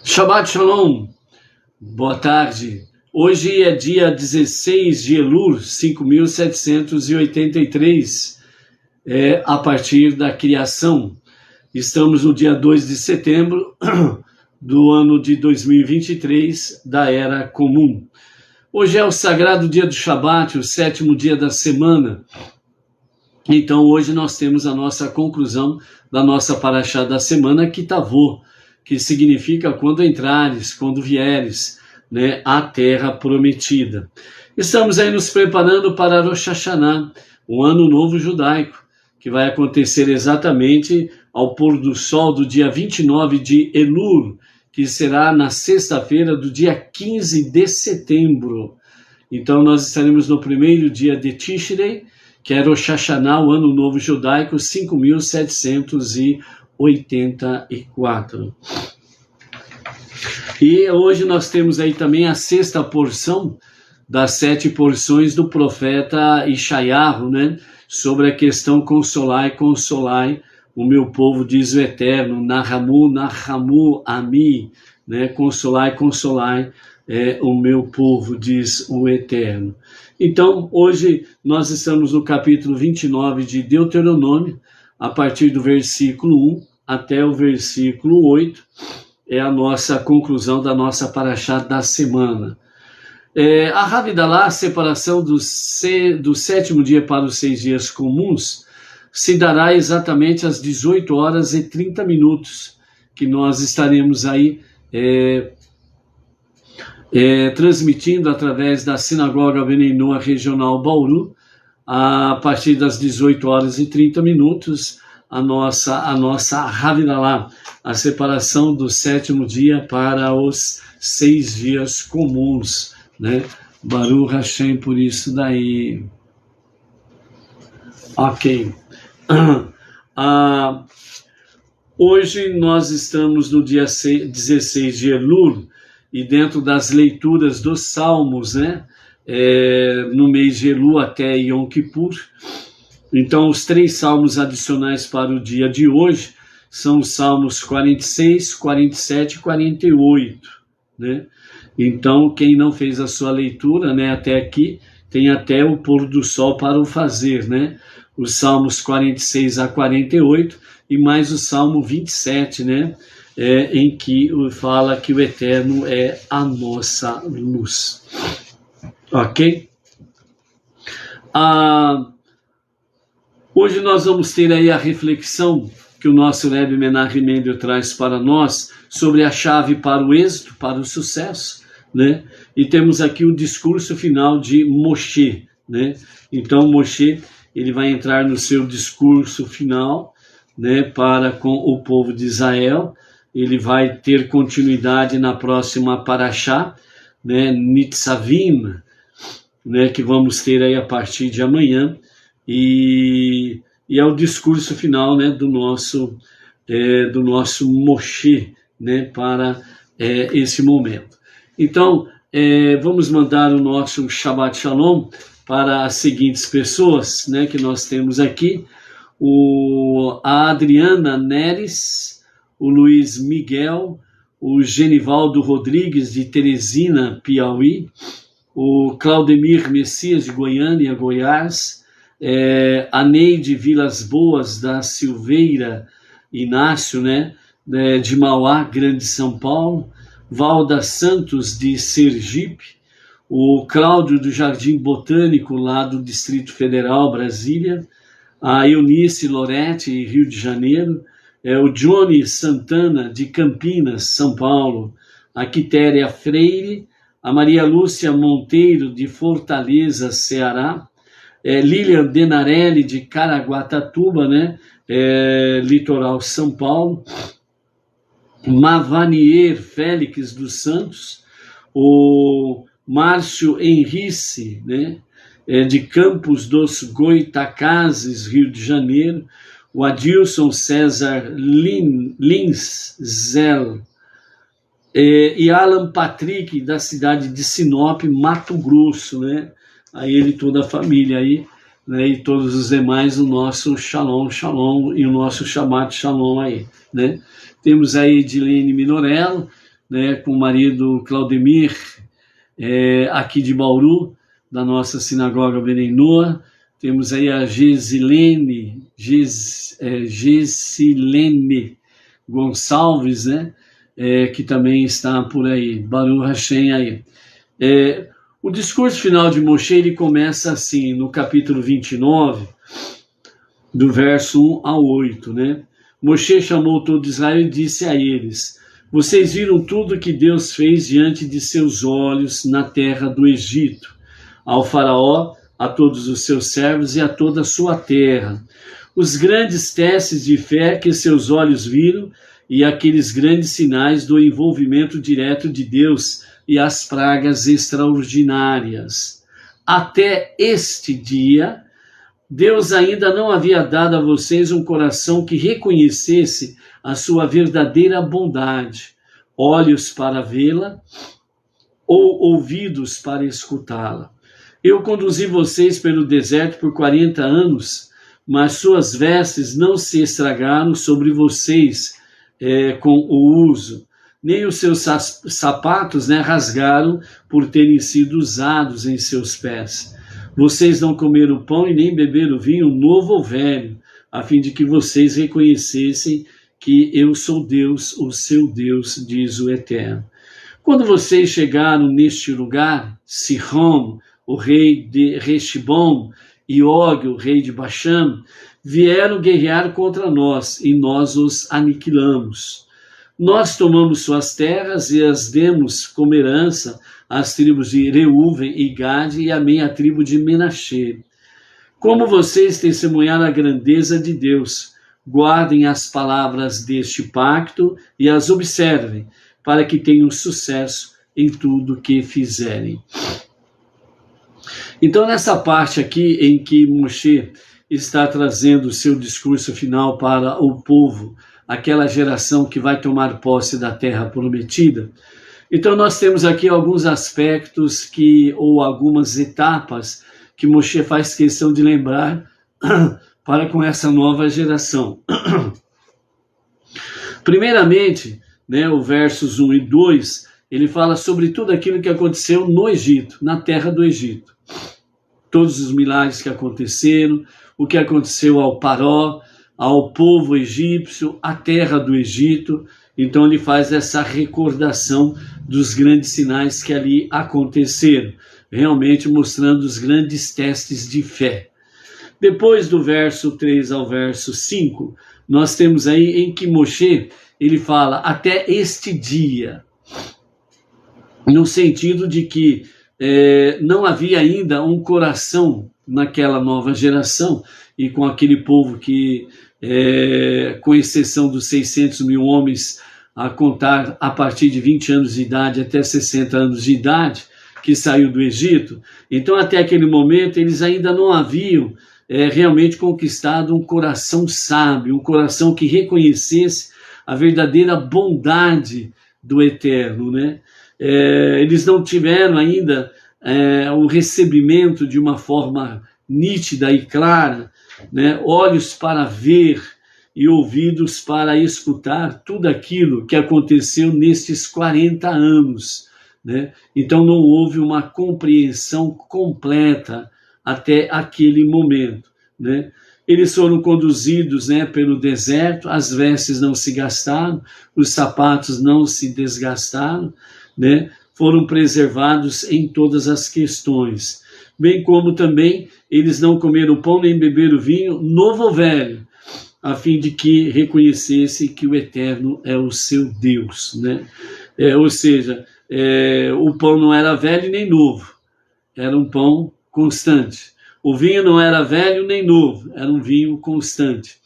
Shabbat Shalom, boa tarde. Hoje é dia 16 de Elul, 5.783, a partir da criação. Estamos no dia 2 de setembro do ano de 2023, da Era Comum. Hoje é o sagrado dia do Shabbat, o sétimo dia da semana. Então hoje nós temos a nossa conclusão da nossa paraxá da semana, Kitavô, que significa quando entrares, quando vieres, né, à terra prometida. Estamos aí nos preparando para Rosh Hashanah, o ano novo judaico, que vai acontecer exatamente ao pôr do sol do dia 29 de Elul, que será na sexta-feira do dia 15 de setembro. Então nós estaremos no primeiro dia de Tishrei, que é Rosh Hashanah, o ano novo judaico, 5.784. E hoje nós temos aí também a sexta porção das 7 porções do profeta Ishayahu, né? Sobre a questão consolai o meu povo, diz o Eterno, Nahamu Ami, né? Consolai o meu povo, diz o Eterno. Então, hoje nós estamos no capítulo 29 de Deuteronômio, a partir do versículo 1 até o versículo 8, é a nossa conclusão da nossa paraxá da semana. A Havidalah, a separação do sétimo dia para os 6 dias comuns, se dará exatamente às 18 horas e 30 minutos, que nós estaremos aí transmitindo através da Sinagoga Bnei Noach Regional Bauru, a partir das 18 horas e 30 minutos, a nossa Havidalah, a separação do sétimo dia para os 6 dias comuns, né? Baruch Hashem por isso daí. Ok. Hoje nós estamos no dia 16 de Elul, e dentro das leituras dos Salmos, né? No mês de Elul até Yom Kippur. Então, os 3 salmos adicionais para o dia de hoje são os salmos 46, 47 e 48, né? Então, quem não fez a sua leitura, né, até aqui, tem até o pôr do sol para o fazer, né? Os salmos 46 a 48 e mais o salmo 27, né? Em que fala que o Eterno é a nossa luz. Ok? Hoje nós vamos ter aí a reflexão que o nosso Rebbe Menachem Mendel traz para nós sobre a chave para o êxito, para o sucesso, né? E temos aqui o discurso final de Moshe, né? Então Moshe, ele vai entrar no seu discurso final, né, para com o povo de Israel. Ele vai ter continuidade na próxima paraxá, né, Nitzavim, né, que vamos ter aí a partir de amanhã. E é o discurso final, né, do nosso Moshe, né, para esse momento. Então, vamos mandar o nosso Shabbat Shalom para as seguintes pessoas, né, que nós temos aqui: a Adriana Neres, o Luiz Miguel, o Genivaldo Rodrigues de Teresina, Piauí, o Claudemir Messias de Goiânia, Goiás, a Neide Vilas Boas da Silveira Inácio, né, de Mauá, Grande São Paulo, Valda Santos de Sergipe, o Cláudio do Jardim Botânico lá do Distrito Federal, Brasília, a Eunice Loretti, Rio de Janeiro, o Johnny Santana de Campinas, São Paulo, a Quitéria Freire, a Maria Lúcia Monteiro de Fortaleza, Ceará, Lilian Denarelli de Caraguatatuba, né? Litoral São Paulo, Mavanier Félix dos Santos, o Márcio Henrice, né? De Campos dos Goitacazes, Rio de Janeiro, o Adilson César Linzel, e Alan Patrick, da cidade de Sinop, Mato Grosso, né? A ele e toda a família aí, né? E todos os demais, o nosso Shalom, Shalom, e o nosso Shabbat Shalom aí, né? Temos aí Edilene Minorello, né, com o marido Claudemir, aqui de Bauru, da nossa sinagoga Benenoa. Temos aí a Gesilene Gonçalves, né, que também está por aí, Baruch Hashem aí. O discurso final de Moshe, ele começa assim, no capítulo 29, do verso 1 ao 8, né? Moshe chamou todo Israel e disse a eles: vocês viram tudo que Deus fez diante de seus olhos na terra do Egito, ao faraó, a todos os seus servos e a toda a sua terra. Os grandes testes de fé que seus olhos viram e aqueles grandes sinais do envolvimento direto de Deus e as pragas extraordinárias. Até este dia, Deus ainda não havia dado a vocês um coração que reconhecesse a sua verdadeira bondade, olhos para vê-la ou ouvidos para escutá-la. Eu conduzi vocês pelo deserto por 40 anos, mas suas vestes não se estragaram sobre vocês com o uso, nem os seus sapatos, né, rasgaram por terem sido usados em seus pés. Vocês não comeram pão e nem beberam vinho novo ou velho, a fim de que vocês reconhecessem que eu sou Deus, o seu Deus, diz o Eterno. Quando vocês chegaram neste lugar, Sihon, o rei de Heshbon, e Og, o rei de Bashan, vieram guerrear contra nós, e nós os aniquilamos. Nós tomamos suas terras e as demos como herança às tribos de Reuven e Gade e à meia tribo de Menashe. Como vocês testemunharam a grandeza de Deus, guardem as palavras deste pacto e as observem, para que tenham sucesso em tudo que fizerem. Então, nessa parte aqui em que Moshe está trazendo o seu discurso final para o povo, aquela geração que vai tomar posse da terra prometida, então nós temos aqui alguns aspectos ou algumas etapas que Moshe faz questão de lembrar para com essa nova geração. Primeiramente, né, o versos 1 e 2, ele fala sobre tudo aquilo que aconteceu no Egito, na terra do Egito. Todos os milagres que aconteceram, o que aconteceu ao Paró, ao povo egípcio, à terra do Egito. Então ele faz essa recordação dos grandes sinais que ali aconteceram, realmente mostrando os grandes testes de fé. Depois do verso 3 ao verso 5, nós temos aí em que Moshe, ele fala até este dia, no sentido de que não havia ainda um coração naquela nova geração e com aquele povo que, com exceção dos 600 mil homens, a contar a partir de 20 anos de idade até 60 anos de idade, que saiu do Egito. Então, até aquele momento, eles ainda não haviam realmente conquistado um coração sábio, um coração que reconhecesse a verdadeira bondade do Eterno, né? Eles não tiveram ainda o recebimento de uma forma nítida e clara, né? Olhos para ver e ouvidos para escutar tudo aquilo que aconteceu nestes 40 anos, né? Então não houve uma compreensão completa até aquele momento, né? Eles foram conduzidos, né, pelo deserto, as vestes não se gastaram, os sapatos não se desgastaram, né? Foram preservados em todas as questões, bem como também eles não comeram pão nem beberam vinho, novo ou velho, a fim de que reconhecessem que o Eterno é o seu Deus, né? Ou seja, o pão não era velho nem novo, era um pão constante. O vinho não era velho nem novo, era um vinho constante.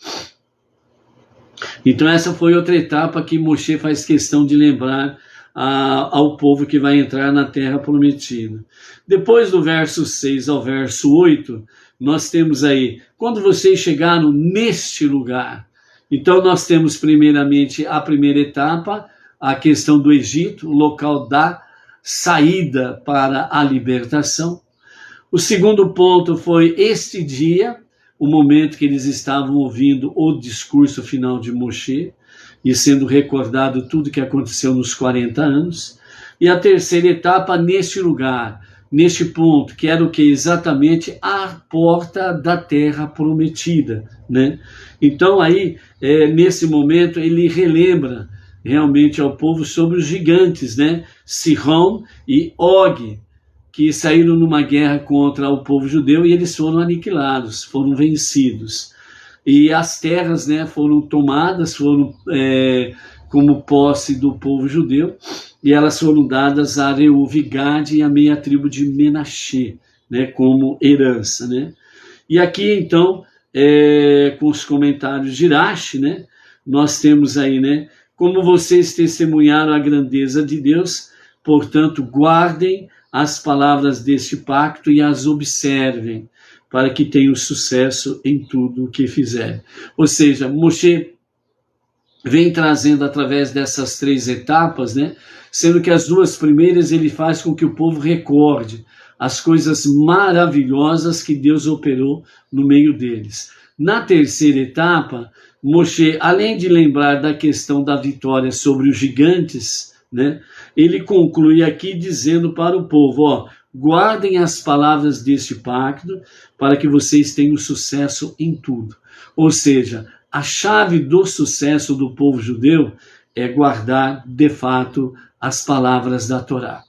Então essa foi outra etapa que Moshe faz questão de lembrar ao povo que vai entrar na terra prometida. Depois do verso 6 ao verso 8, nós temos aí, quando vocês chegaram neste lugar, então nós temos primeiramente a primeira etapa, a questão do Egito, o local da saída para a libertação. O segundo ponto foi este dia, o momento que eles estavam ouvindo o discurso final de Moshe. e sendo recordado tudo que aconteceu nos 40 anos. E a terceira etapa neste lugar, neste ponto, que era o que? Exatamente a porta da terra prometida, né? Então aí, nesse momento, ele relembra realmente ao povo sobre os gigantes, né? Sihon e Og, que saíram numa guerra contra o povo judeu e eles foram aniquilados, foram vencidos. E as terras, né, foram tomadas, foram como posse do povo judeu, e elas foram dadas a Reuve, Gade e a meia tribo de Menaxê, né, como herança, né? E aqui, então, com os comentários de Rashi, né, nós temos aí, né, como vocês testemunharam a grandeza de Deus, portanto, guardem as palavras deste pacto e as observem, para que tenham sucesso em tudo o que fizerem. Ou seja, Moshe vem trazendo através dessas 3 etapas, né, sendo que as 2 primeiras ele faz com que o povo recorde as coisas maravilhosas que Deus operou no meio deles. Na terceira etapa, Moshe, além de lembrar da questão da vitória sobre os gigantes, né, ele conclui aqui dizendo para o povo, ó, guardem as palavras deste pacto para que vocês tenham sucesso em tudo. Ou seja, a chave do sucesso do povo judeu é guardar, de fato, as palavras da Torá.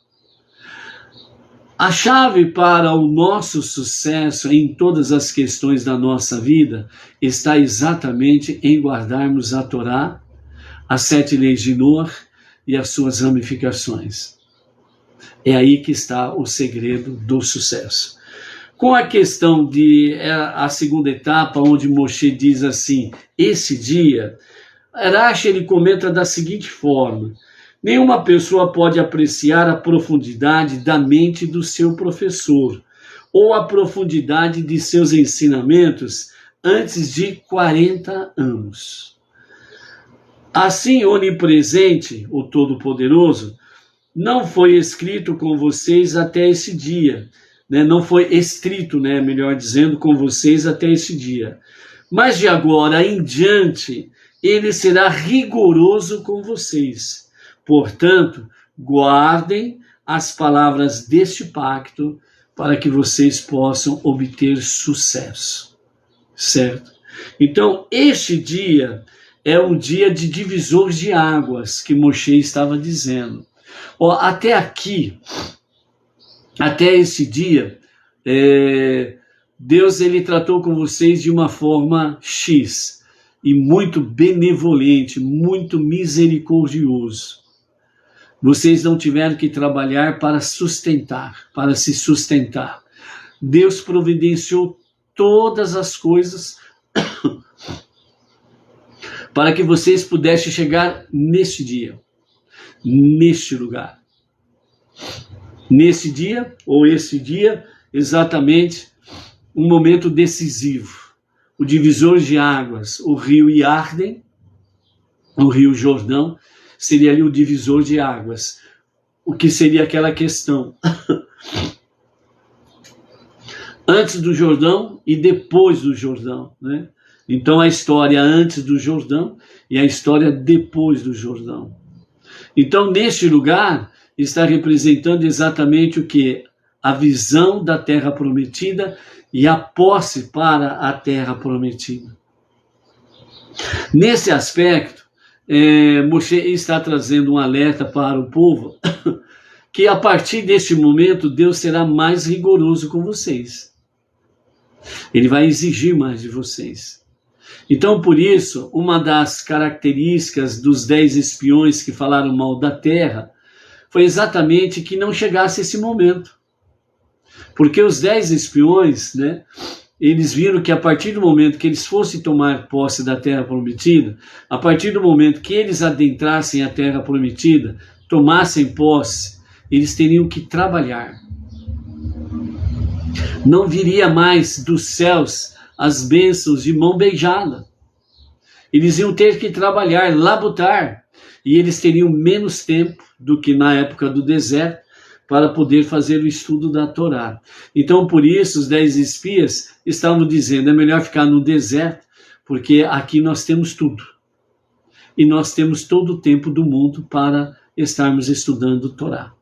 A chave para o nosso sucesso em todas as questões da nossa vida está exatamente em guardarmos a Torá, as 7 leis de Noé e as suas ramificações. É aí que está o segredo do sucesso. Com a questão de a segunda etapa, onde Moshe diz assim, esse dia, Rashi ele comenta da seguinte forma, nenhuma pessoa pode apreciar a profundidade da mente do seu professor, ou a profundidade de seus ensinamentos antes de 40 anos. Assim, onipresente, o Todo-Poderoso, não foi escrito com vocês até esse dia, né? Não foi escrito, né? Melhor dizendo, com vocês até esse dia. Mas de agora em diante, ele será rigoroso com vocês. Portanto, guardem as palavras deste pacto para que vocês possam obter sucesso. Certo? Então, este dia é um dia de divisor de águas que Moshe estava dizendo. Ó, até aqui, até esse dia, Deus ele tratou com vocês de uma forma X, e muito benevolente, muito misericordioso. Vocês não tiveram que trabalhar para sustentar, para se sustentar. Deus providenciou todas as coisas para que vocês pudessem chegar neste dia, neste lugar. Nesse dia, ou esse dia, exatamente, um momento decisivo. O divisor de águas, o rio Iarden, o rio Jordão, seria ali o divisor de águas. O que seria aquela questão? Antes do Jordão e depois do Jordão, né? Então a história antes do Jordão e a história depois do Jordão. Então neste lugar está representando exatamente o que? A visão da terra prometida e a posse para a terra prometida. Nesse aspecto, Moshe está trazendo um alerta para o povo que a partir deste momento Deus será mais rigoroso com vocês. Ele vai exigir mais de vocês. Então, por isso, uma das características dos 10 espiões que falaram mal da terra foi exatamente que não chegasse esse momento. Porque os 10 espiões, né, eles viram que a partir do momento que eles fossem tomar posse da terra prometida, a partir do momento que eles adentrassem a terra prometida, tomassem posse, eles teriam que trabalhar. Não viria mais dos céus as bênçãos de mão beijada. Eles iam ter que trabalhar, labutar, e eles teriam menos tempo do que na época do deserto para poder fazer o estudo da Torá. Então, por isso, os 10 espias estavam dizendo, é melhor ficar no deserto, porque aqui nós temos tudo. e nós temos todo o tempo do mundo para estarmos estudando Torá.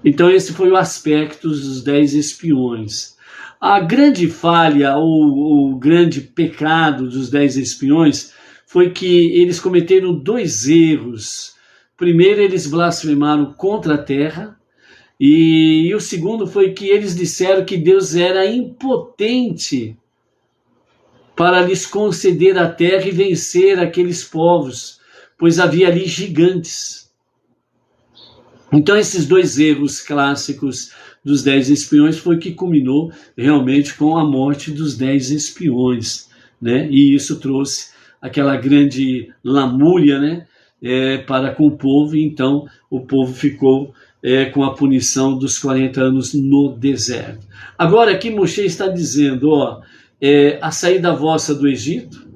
Então esse foi o aspecto dos 10 espiões. A grande falha, ou o grande pecado dos 10 espiões, foi que eles cometeram 2 erros. Primeiro, eles blasfemaram contra a terra, e o segundo foi que eles disseram que Deus era impotente para lhes conceder a terra e vencer aqueles povos, pois havia ali gigantes. Então esses 2 erros clássicos dos 10 espiões foi que culminou realmente com a morte dos 10 espiões, né? E isso trouxe aquela grande lamúria, né? Para com o povo, e então o povo ficou com a punição dos 40 anos no deserto. Agora aqui Moshe está dizendo, a saída vossa do Egito,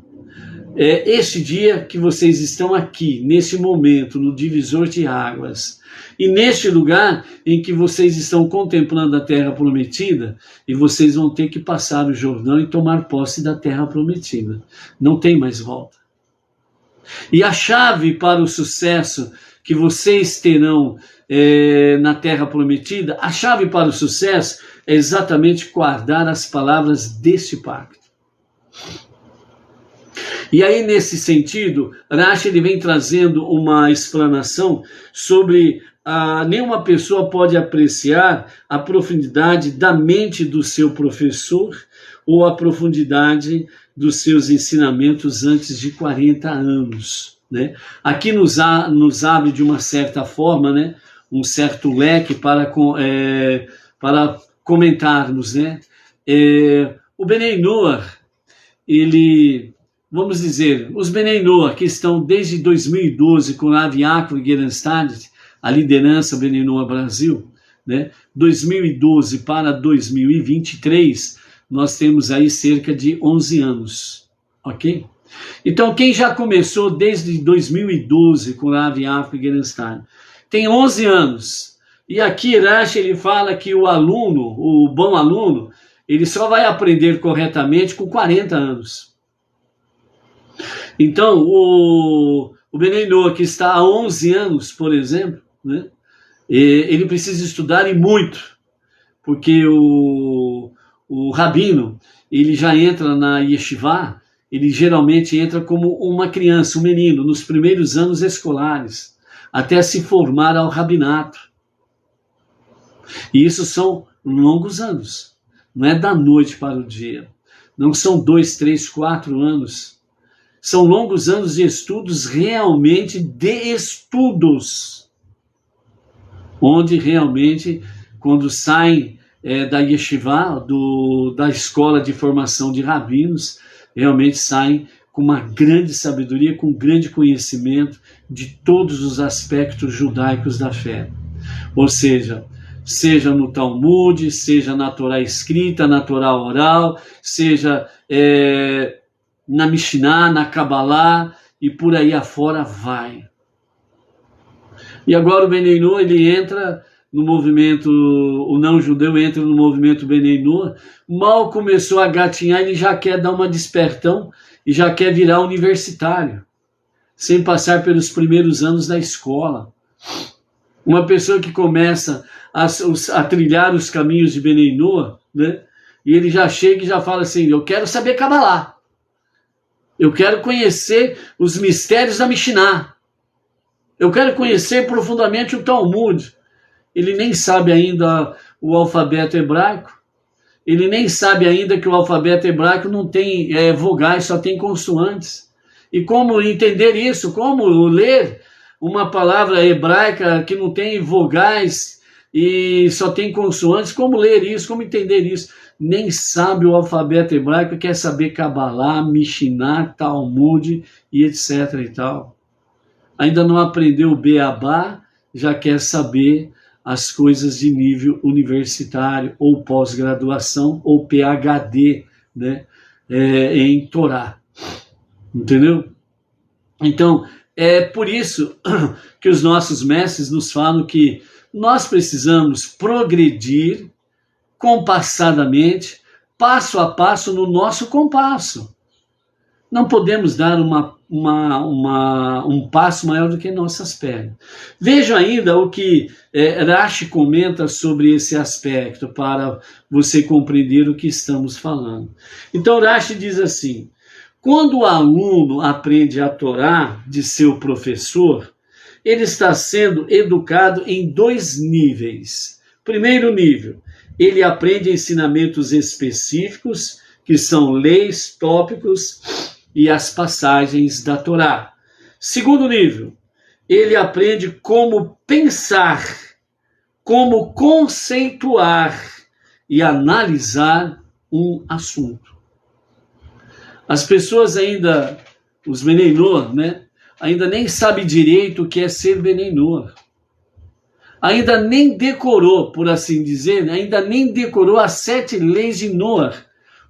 este dia que vocês estão aqui, nesse momento, no divisor de águas, e neste lugar em que vocês estão contemplando a terra prometida, e vocês vão ter que passar o Jordão e tomar posse da terra prometida. Não tem mais volta. E a chave para o sucesso que vocês terão na terra prometida, a chave para o sucesso é exatamente guardar as palavras deste pacto. E aí, nesse sentido, Rashi ele vem trazendo uma explanação sobre nenhuma pessoa pode apreciar a profundidade da mente do seu professor ou a profundidade dos seus ensinamentos antes de 40 anos. Né? Aqui nos abre de uma certa forma, né, um certo leque para comentarmos. Né? O Benei Noach, vamos dizer, os Benei Noach que estão desde 2012 com Rav Yaakov Gerenstad, a liderança Benei Noach Brasil, né? 2012 para 2023, nós temos aí cerca de 11 anos, ok? Então, quem já começou desde 2012 com Rav Yaakov Gerenstad, tem 11 anos, e aqui Rashi ele fala que o aluno, o bom aluno, ele só vai aprender corretamente com 40 anos. Então, o Benei Noach que está há 11 anos, por exemplo, né, ele precisa estudar e muito, porque o rabino, ele já entra na yeshiva, ele geralmente entra como uma criança, um menino, nos primeiros anos escolares, até se formar ao rabinato. E isso são longos anos, não é da noite para o dia, não são 2, 3, 4 anos, são longos anos de estudos, realmente de estudos, onde realmente, quando saem da yeshiva, da escola de formação de rabinos, realmente saem com uma grande sabedoria, com grande conhecimento de todos os aspectos judaicos da fé. Ou seja no Talmud, seja na Torá escrita, na Torá oral, seja na Mishnah, na Kabbalah, e por aí afora vai. E agora o Benei Noach, ele entra no movimento, o não-judeu entra no movimento Benei Noach, mal começou a gatinhar, ele já quer dar uma despertão e já quer virar universitário, sem passar pelos primeiros anos da escola. Uma pessoa que começa a trilhar os caminhos de Benei Noach, né, e ele já chega e já fala assim, eu quero saber Kabbalah, eu quero conhecer os mistérios da Mishnah, eu quero conhecer profundamente o Talmud. Ele nem sabe ainda o alfabeto hebraico, ele nem sabe ainda que o alfabeto hebraico não tem vogais, só tem consoantes. E como entender isso? Como ler uma palavra hebraica que não tem vogais e só tem consoantes? Como ler isso? Como entender isso? Nem sabe o alfabeto hebraico, quer saber Kabbalah, Mishnah, Talmud e etc. e tal. Ainda não aprendeu o Beabá, já quer saber as coisas de nível universitário, ou pós-graduação, ou PhD, né, em Torá. Entendeu? Então, é por isso que os nossos mestres nos falam que nós precisamos progredir compassadamente, passo a passo, no nosso compasso. Não podemos dar uma um passo maior do que nossas pernas. Veja ainda o que Rashi comenta sobre esse aspecto, para você compreender o que estamos falando. Então Rashi diz assim: quando o aluno aprende a Torá de seu professor, ele está sendo educado em 2 níveis. Primeiro nível, ele aprende ensinamentos específicos, que são leis, tópicos e as passagens da Torá. Segundo nível, ele aprende como pensar, como conceituar e analisar um assunto. As pessoas ainda, os Beneinor, né, ainda nem sabem direito o que é ser Beneinor. Ainda nem decorou, por assim dizer, ainda nem decorou as 7 leis de Noah,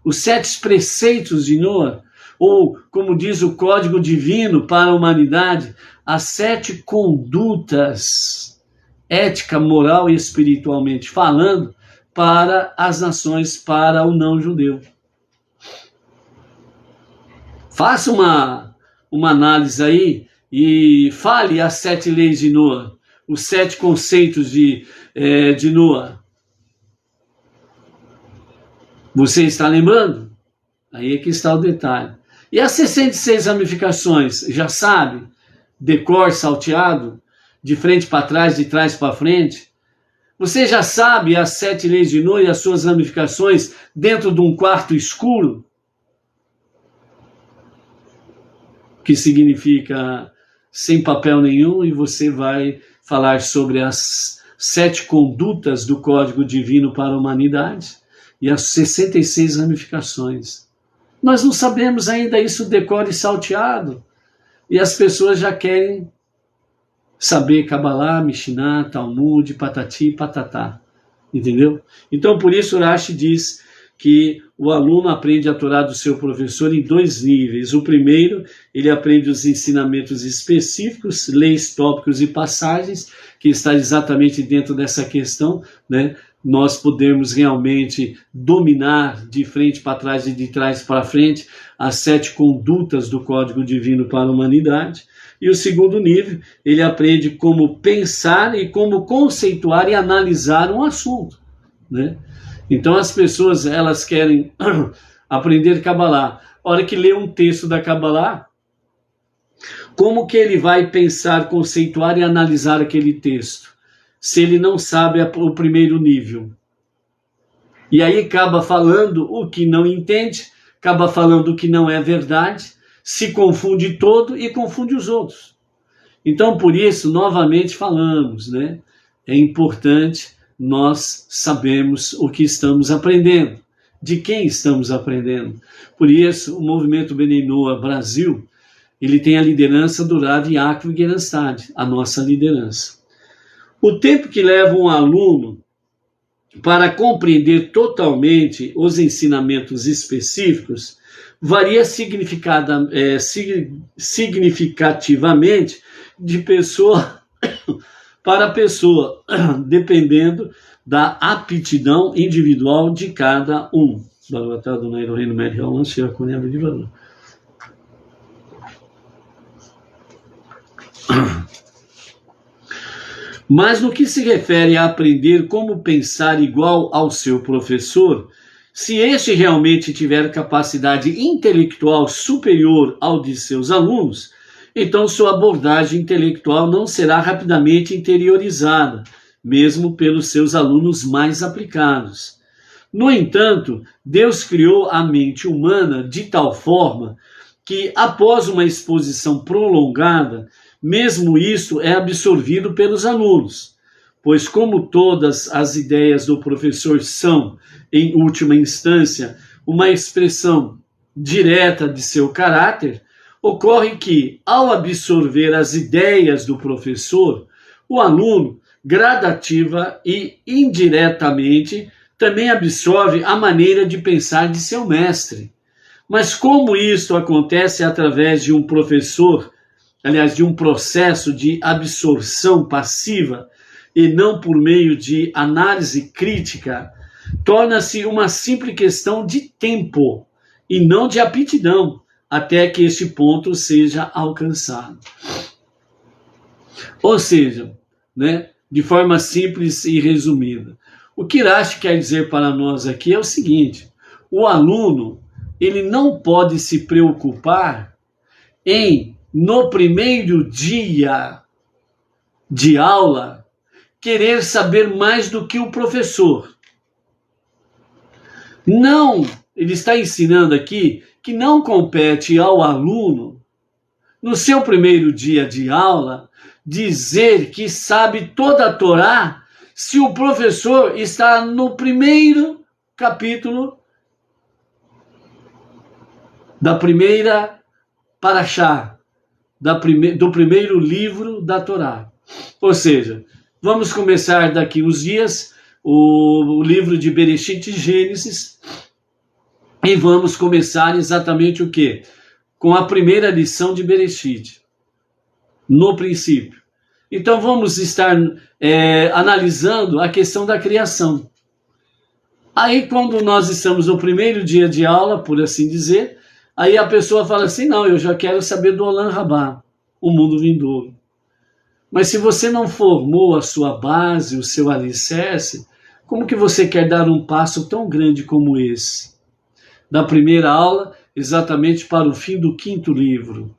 os 7 preceitos de Noah, ou, como diz o Código Divino para a humanidade, as 7 condutas, ética, moral e espiritualmente falando, para as nações, para o não-judeu. Faça uma análise aí e fale as 7 leis de Noah, os 7 conceitos de Noah. Você está lembrando? Aí é que está o detalhe. E as 66 ramificações, já sabe? Decor salteado, de frente para trás, de trás para frente. Você já sabe as 7 leis de Noah e as suas ramificações dentro de um quarto escuro? Que significa sem papel nenhum, e você vai falar sobre as 7 condutas do Código Divino para a humanidade e as 66 ramificações. Nós não sabemos ainda isso decore salteado, e as pessoas já querem saber Kabbalah, Mishnah, Talmud, patati, patatá, entendeu? Então por isso Rashi diz que o aluno aprende a Torá do seu professor em 2 níveis. O primeiro, ele aprende os ensinamentos específicos, leis, tópicos e passagens, que está exatamente dentro dessa questão, né? Nós podemos realmente dominar de frente para trás e de trás para frente as 7 condutas do Código Divino para a humanidade. E o segundo nível, ele aprende como pensar e como conceituar e analisar um assunto, né? Então as pessoas, elas querem aprender Kabbalah. A hora que lê um texto da Kabbalah, como que ele vai pensar, conceituar e analisar aquele texto, se ele não sabe o primeiro nível? E aí acaba falando o que não entende, acaba falando o que não é verdade, se confunde todo e confunde os outros. Então por isso, novamente falamos, né? É importante nós sabemos o que estamos aprendendo, de quem estamos aprendendo. Por isso, o movimento Beneinor Brasil, ele tem a liderança do Rav Yaakov Gerenstad, a nossa liderança. O tempo que leva um aluno para compreender totalmente os ensinamentos específicos varia significativamente de pessoa para pessoa, dependendo da aptidão individual de cada um. Mas no que se refere a aprender como pensar igual ao seu professor, se este realmente tiver capacidade intelectual superior ao de seus alunos, então sua abordagem intelectual não será rapidamente interiorizada, mesmo pelos seus alunos mais aplicados. No entanto, Deus criou a mente humana de tal forma que, após uma exposição prolongada, mesmo isso é absorvido pelos alunos, pois como todas as ideias do professor são, em última instância, uma expressão direta de seu caráter, ocorre que, ao absorver as ideias do professor, o aluno, gradativa e indiretamente, também absorve a maneira de pensar de seu mestre. Mas como isto acontece através de um professor, aliás, de um processo de absorção passiva e não por meio de análise crítica, torna-se uma simples questão de tempo e não de aptidão, até que este ponto seja alcançado. Ou seja, né, de forma simples e resumida, o que Irache quer dizer para nós aqui é o seguinte: o aluno, ele não pode se preocupar em, no primeiro dia de aula, querer saber mais do que o professor. Não, ele está ensinando aqui que não compete ao aluno, no seu primeiro dia de aula, dizer que sabe toda a Torá se o professor está no primeiro capítulo da primeira parashá, do primeiro livro da Torá. Ou seja, vamos começar daqui uns dias o livro de Bereshit e Gênesis, e vamos começar exatamente o quê? Com a primeira lição de Bereshit, no princípio. Então vamos estar analisando a questão da criação. Aí quando nós estamos no primeiro dia de aula, por assim dizer, aí a pessoa fala assim: não, eu já quero saber do Olam Rabá, o mundo vindouro. Mas se você não formou a sua base, o seu alicerce, como que você quer dar um passo tão grande como esse? Da primeira aula, exatamente para o fim do 5º livro.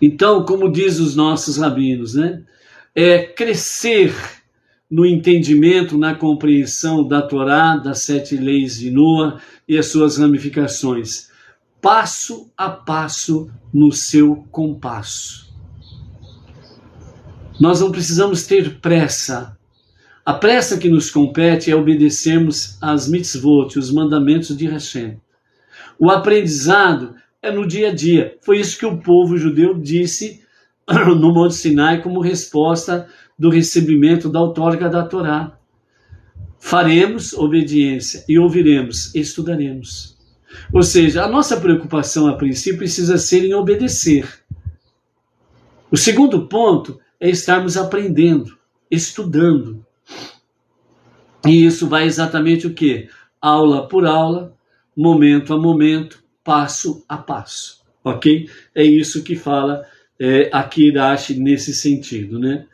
Então, como diz os nossos rabinos, né? É crescer no entendimento, na compreensão da Torá, das 7 leis de Noa e as suas ramificações, passo a passo no seu compasso. Nós não precisamos ter pressa. A pressa que nos compete é obedecermos às mitzvot, os mandamentos de Hashem. O aprendizado é no dia a dia. Foi isso que o povo judeu disse no Monte Sinai como resposta do recebimento da outorga da Torá. Faremos obediência e ouviremos, estudaremos. Ou seja, a nossa preocupação a princípio precisa ser em obedecer. O segundo ponto é estarmos aprendendo, estudando. E isso vai exatamente o quê? Aula por aula, momento a momento, passo a passo. Ok? É isso que fala aqui Irache nesse sentido, né?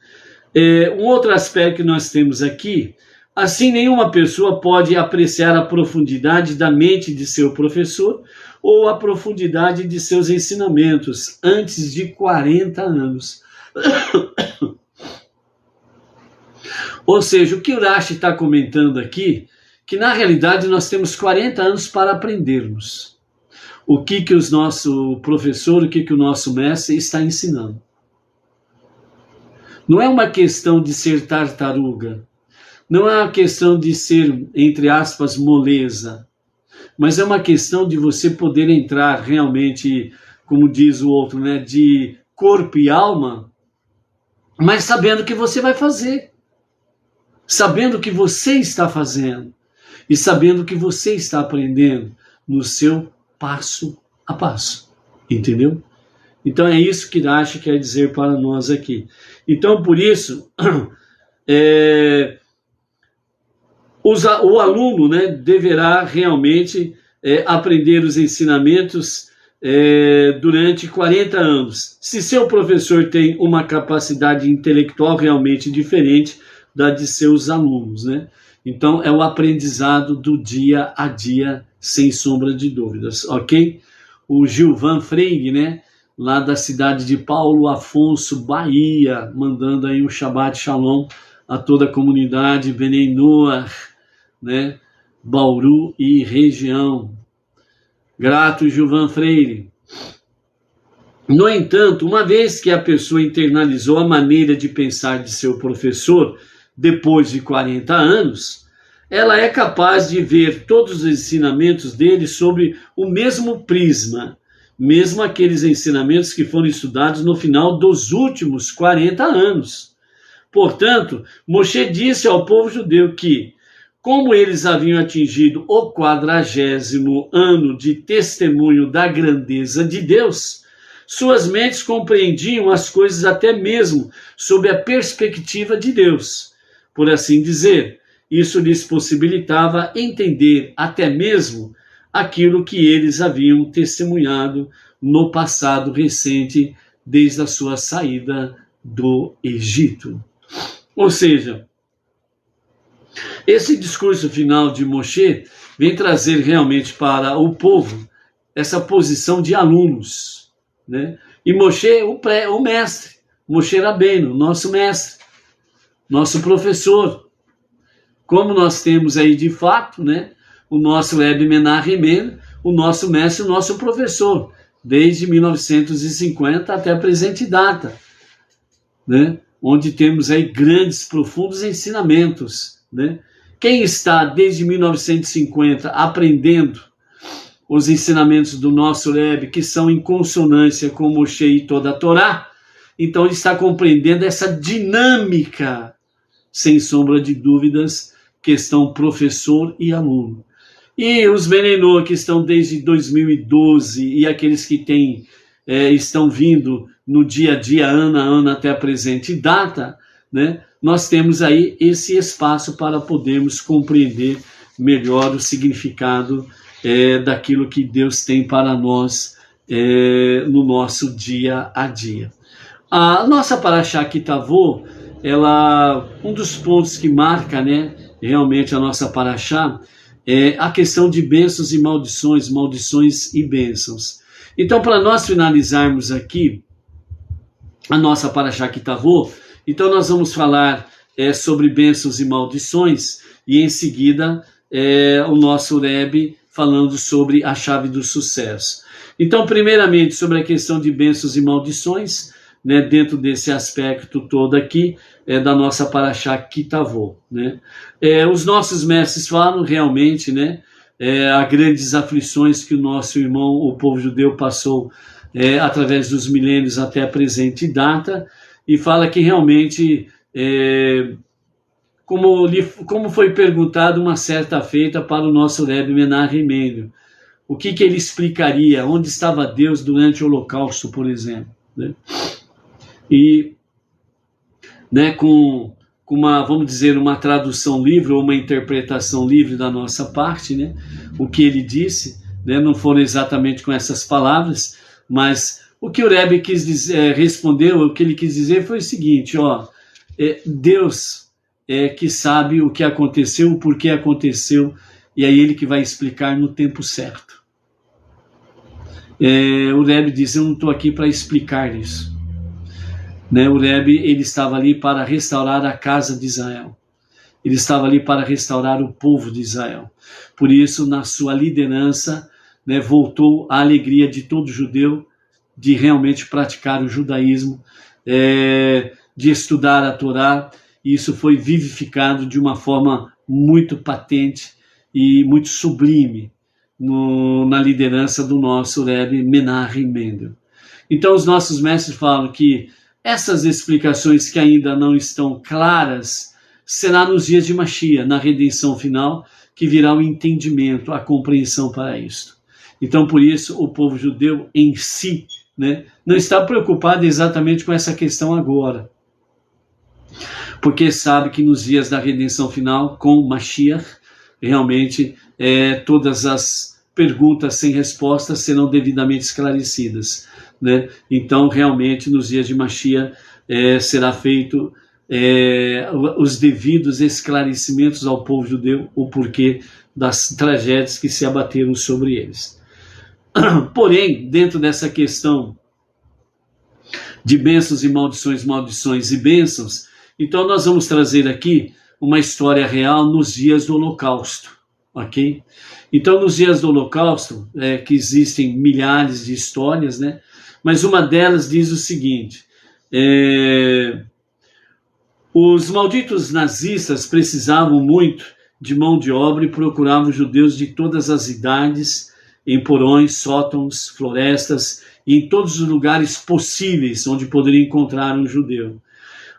Um outro aspecto que nós temos aqui: assim, nenhuma pessoa pode apreciar a profundidade da mente de seu professor ou a profundidade de seus ensinamentos antes de 40 anos. Ou seja, o que Irache está comentando aqui, que na realidade nós temos 40 anos para aprendermos o que o nosso professor, o que o nosso mestre está ensinando. Não é uma questão de ser tartaruga, não é uma questão de ser, entre aspas, moleza, mas é uma questão de você poder entrar realmente, como diz o outro, né, de corpo e alma, mas sabendo o que você vai fazer, sabendo o que você está fazendo e sabendo o que você está aprendendo no seu passo a passo, entendeu? Então é isso que Irache quer dizer para nós aqui. Então por isso, o aluno, né, deverá realmente aprender os ensinamentos durante 40 anos. Se seu professor tem uma capacidade intelectual realmente diferente da de seus alunos, né? Então é o aprendizado do dia a dia, sem sombra de dúvidas, ok? O Gilvan Freire, né, lá da cidade de Paulo Afonso, Bahia, mandando aí um Shabbat Shalom a toda a comunidade Bnei Noach, né, Bauru e região. Grato, Gilvan Freire. No entanto, uma vez que a pessoa internalizou a maneira de pensar de seu professor, depois de 40 anos, ela é capaz de ver todos os ensinamentos dele sobre o mesmo prisma, mesmo aqueles ensinamentos que foram estudados no final dos últimos 40 anos. Portanto, Moshe disse ao povo judeu que, como eles haviam atingido o 40º ano de testemunho da grandeza de Deus, suas mentes compreendiam as coisas até mesmo sob a perspectiva de Deus. Por assim dizer, isso lhes possibilitava entender até mesmo aquilo que eles haviam testemunhado no passado recente, desde a sua saída do Egito. Ou seja, esse discurso final de Moshe vem trazer realmente para o povo essa posição de alunos, né? E Moshe, o mestre, Moshe Rabbeinu, nosso mestre, nosso professor. Como nós temos aí de fato, né, o nosso Rebbe Menachem Mendel, o nosso mestre, o nosso professor, desde 1950 até a presente data, né, onde temos aí grandes, profundos ensinamentos, né? Quem está desde 1950 aprendendo os ensinamentos do nosso Rebbe, que são em consonância com Moshe e toda a Torá, então ele está compreendendo essa dinâmica, sem sombra de dúvidas, questão professor e aluno. E os Benenor, que estão desde 2012, e aqueles que estão vindo no dia a dia, ano a ano, até a presente data, né, nós temos aí esse espaço para podermos compreender melhor o significado daquilo que Deus tem para nós no nosso dia a dia. A nossa Parashá Kitavô, um dos pontos que marca, né, realmente a nossa Parashá, é a questão de bênçãos e maldições, maldições e bênçãos. Então, para nós finalizarmos aqui a nossa Parashá Kitavô, então nós vamos falar sobre bênçãos e maldições, e em seguida o nosso Rebbe falando sobre a chave do sucesso. Então, primeiramente, sobre a questão de bênçãos e maldições, né, dentro desse aspecto todo aqui, da nossa Parashá Kitavô, né? Os nossos mestres falam realmente, né, as grandes aflições que o nosso irmão, o povo judeu, passou através dos milênios até a presente data, e fala que realmente, como foi perguntado uma certa feita para o nosso Rebbe Menachem Mendel, o que ele explicaria, onde estava Deus durante o Holocausto, por exemplo, né? E, né, com uma, vamos dizer, uma tradução livre ou uma interpretação livre da nossa parte, né, o que ele disse, né, não foram exatamente com essas palavras, mas o que o Rebbe quis dizer, respondeu, o que ele quis dizer foi o seguinte: Deus que sabe o que aconteceu, o porquê aconteceu, e é ele que vai explicar no tempo certo. O Rebbe diz: eu não estou aqui para explicar isso. Né, o Rebbe, ele estava ali para restaurar a casa de Israel. Ele estava ali para restaurar o povo de Israel. Por isso, na sua liderança, né, voltou a alegria de todo judeu de realmente praticar o judaísmo, de estudar a Torá, e isso foi vivificado de uma forma muito patente e muito sublime na liderança do nosso Rebbe Menachem Mendel. Então, os nossos mestres falam que essas explicações que ainda não estão claras, será nos dias de Mashiach, na redenção final, que virá o entendimento, a compreensão para isto. Então, por isso, o povo judeu em si, né, não está preocupado exatamente com essa questão agora, porque sabe que nos dias da redenção final, com Mashiach, realmente todas as perguntas sem respostas serão devidamente esclarecidas, né? Então, realmente, nos dias de Mashiach, será feito os devidos esclarecimentos ao povo judeu, o porquê das tragédias que se abateram sobre eles. Porém, dentro dessa questão de bênçãos e maldições, maldições e bênçãos, então nós vamos trazer aqui uma história real nos dias do Holocausto, ok? Então, nos dias do Holocausto, que existem milhares de histórias, né? Mas uma delas diz o seguinte: os malditos nazistas precisavam muito de mão de obra e procuravam judeus de todas as idades, em porões, sótãos, florestas e em todos os lugares possíveis onde poderia encontrar um judeu.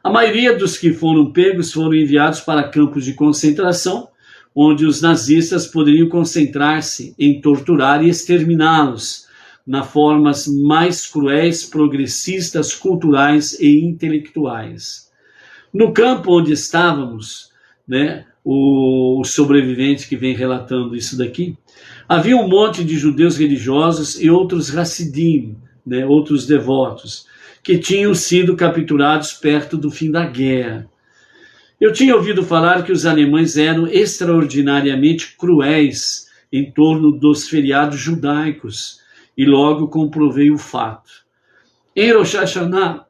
A maioria dos que foram pegos foram enviados para campos de concentração, onde os nazistas poderiam concentrar-se em torturar e exterminá-los, nas formas mais cruéis, progressistas, culturais e intelectuais. No campo onde estávamos, né, o sobrevivente que vem relatando isso daqui. Havia um monte de judeus religiosos e outros Hassidim, né, outros devotos, que tinham sido capturados perto do fim da guerra. Eu tinha ouvido falar que os alemães eram extraordinariamente cruéis em torno dos feriados judaicos, e logo comprovei o fato. Em Rosh Hashanah,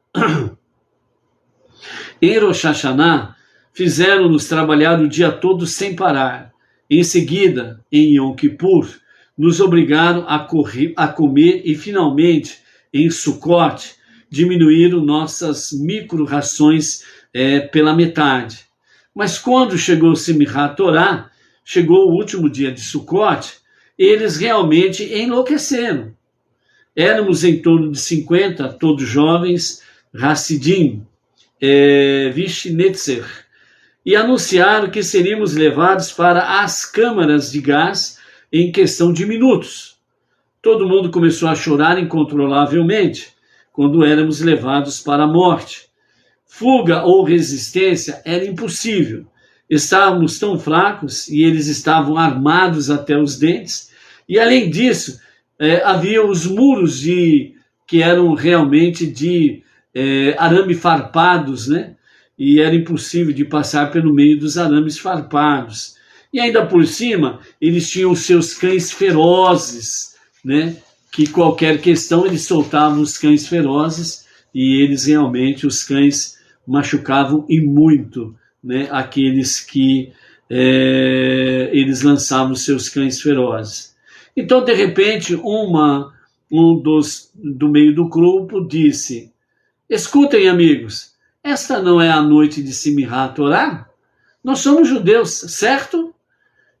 fizeram-nos trabalhar o dia todo sem parar. Em seguida, em Yom Kippur, nos obrigaram a comer e, finalmente, em Sukkot, diminuíram nossas micro-rações pela metade. Mas quando chegou Simchat Torah, chegou o último dia de Sukkot, eles realmente enlouqueceram. Éramos em torno de 50, todos jovens, Hassidim, Vishnetzer, e anunciaram que seríamos levados para as câmaras de gás em questão de minutos. Todo mundo começou a chorar incontrolavelmente quando éramos levados para a morte. Fuga ou resistência era impossível. Estávamos tão fracos e eles estavam armados até os dentes. E além disso, havia os muros que eram realmente de arame farpados, né? E era impossível de passar pelo meio dos arames farpados. E ainda por cima, eles tinham os seus cães ferozes, né? Que qualquer questão, eles soltavam os cães ferozes e eles realmente, os cães, machucavam e muito, né? Aqueles que eles lançavam os seus cães ferozes. Então, de repente, do meio do grupo disse: escutem, amigos, esta não é a noite de Simchat Torah? Nós somos judeus, certo?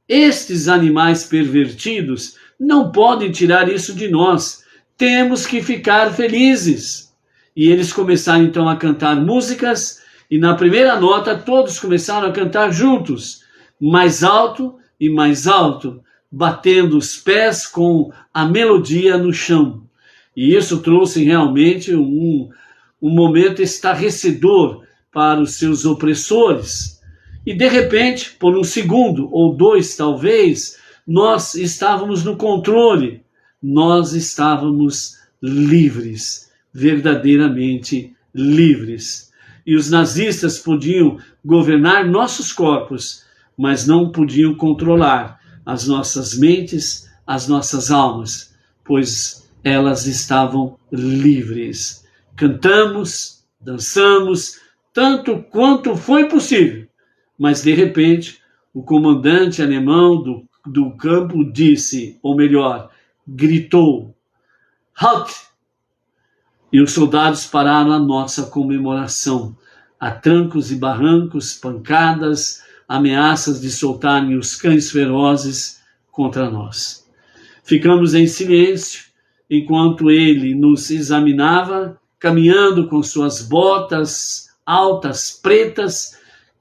Estes animais pervertidos não podem tirar isso de nós. Temos que ficar felizes. E eles começaram então a cantar músicas, e na primeira nota todos começaram a cantar juntos, mais alto e mais alto, batendo os pés com a melodia no chão. E isso trouxe realmente um momento estarrecedor para os seus opressores. E de repente, por um segundo ou dois talvez, nós estávamos no controle, nós estávamos livres, verdadeiramente livres. E os nazistas podiam governar nossos corpos, mas não podiam controlar as nossas mentes, as nossas almas, pois elas estavam livres. Cantamos, dançamos, tanto quanto foi possível. Mas, de repente, o comandante alemão do campo disse, ou melhor, gritou, Halt! E os soldados pararam a nossa comemoração, a trancos e barrancos, pancadas, ameaças de soltarem os cães ferozes contra nós. Ficamos em silêncio, enquanto ele nos examinava, caminhando com suas botas altas, pretas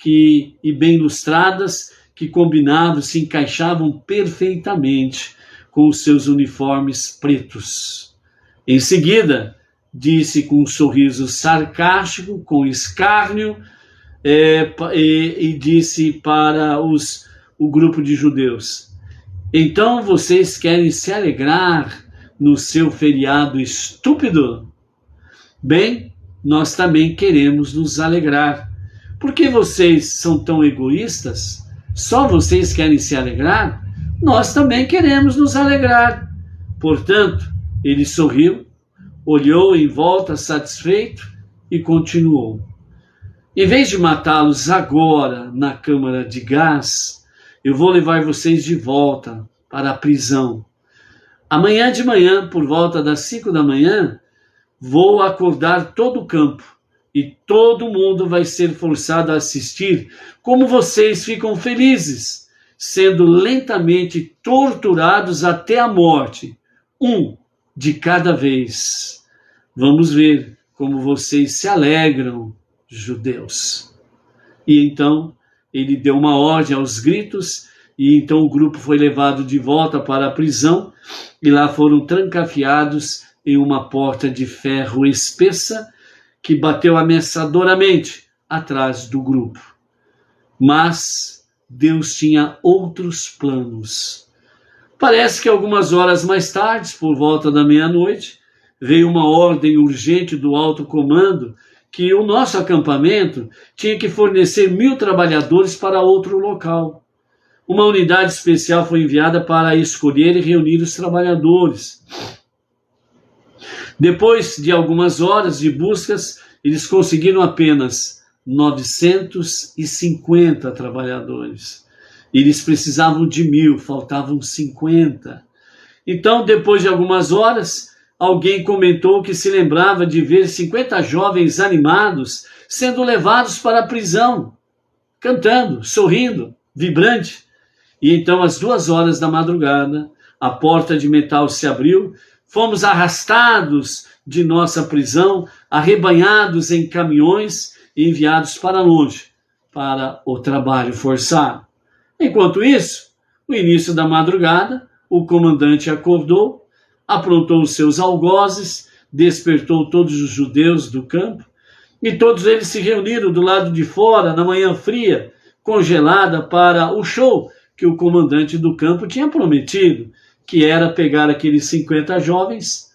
e bem lustradas, que combinavam, se encaixavam perfeitamente com os seus uniformes pretos. Em seguida, disse com um sorriso sarcástico, com escárnio, e disse para o grupo de judeus: então vocês querem se alegrar no seu feriado estúpido? Bem, nós também queremos nos alegrar. Por que vocês são tão egoístas? Só vocês querem se alegrar? Nós também queremos nos alegrar. Portanto, ele sorriu, olhou em volta satisfeito e continuou: em vez de matá-los agora na câmara de gás, eu vou levar vocês de volta para a prisão. Amanhã de manhã, por volta das 5 da manhã, vou acordar todo o campo e todo mundo vai ser forçado a assistir como vocês ficam felizes, sendo lentamente torturados até a morte, um de cada vez. Vamos ver como vocês se alegram, judeus. E então ele deu uma ordem aos gritos, e então o grupo foi levado de volta para a prisão, e lá foram trancafiados em uma porta de ferro espessa, que bateu ameaçadoramente atrás do grupo. Mas Deus tinha outros planos. Parece que algumas horas mais tarde, por volta da meia-noite, veio uma ordem urgente do alto comando que o nosso acampamento tinha que fornecer 1.000 trabalhadores para outro local. Uma unidade especial foi enviada para escolher e reunir os trabalhadores. Depois de algumas horas de buscas, eles conseguiram apenas 950 trabalhadores. Eles precisavam de 1.000, faltavam 50. Então, depois de algumas horas, alguém comentou que se lembrava de ver 50 jovens animados sendo levados para a prisão, cantando, sorrindo, vibrante. E então, às 2 horas da madrugada, a porta de metal se abriu, fomos arrastados de nossa prisão, arrebanhados em caminhões e enviados para longe, para o trabalho forçado. Enquanto isso, no início da madrugada, o comandante acordou, aprontou os seus algozes, despertou todos os judeus do campo, e todos eles se reuniram do lado de fora, na manhã fria, congelada, para o show que o comandante do campo tinha prometido, que era pegar aqueles 50 jovens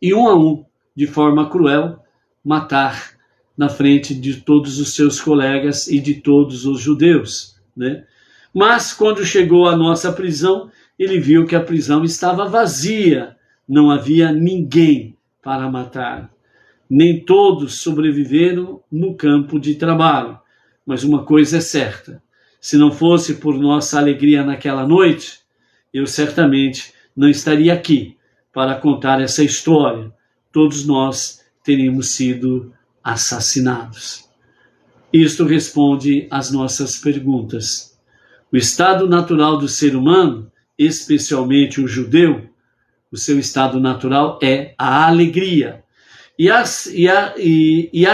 e, um a um, de forma cruel, matar na frente de todos os seus colegas e de todos os judeus, né? Mas, quando chegou à nossa prisão, ele viu que a prisão estava vazia, não havia ninguém para matar. Nem todos sobreviveram no campo de trabalho. Mas uma coisa é certa, se não fosse por nossa alegria naquela noite, eu certamente não estaria aqui para contar essa história. Todos nós teríamos sido assassinados. Isto responde às nossas perguntas. O estado natural do ser humano, especialmente o judeu, o seu estado natural é a alegria. E a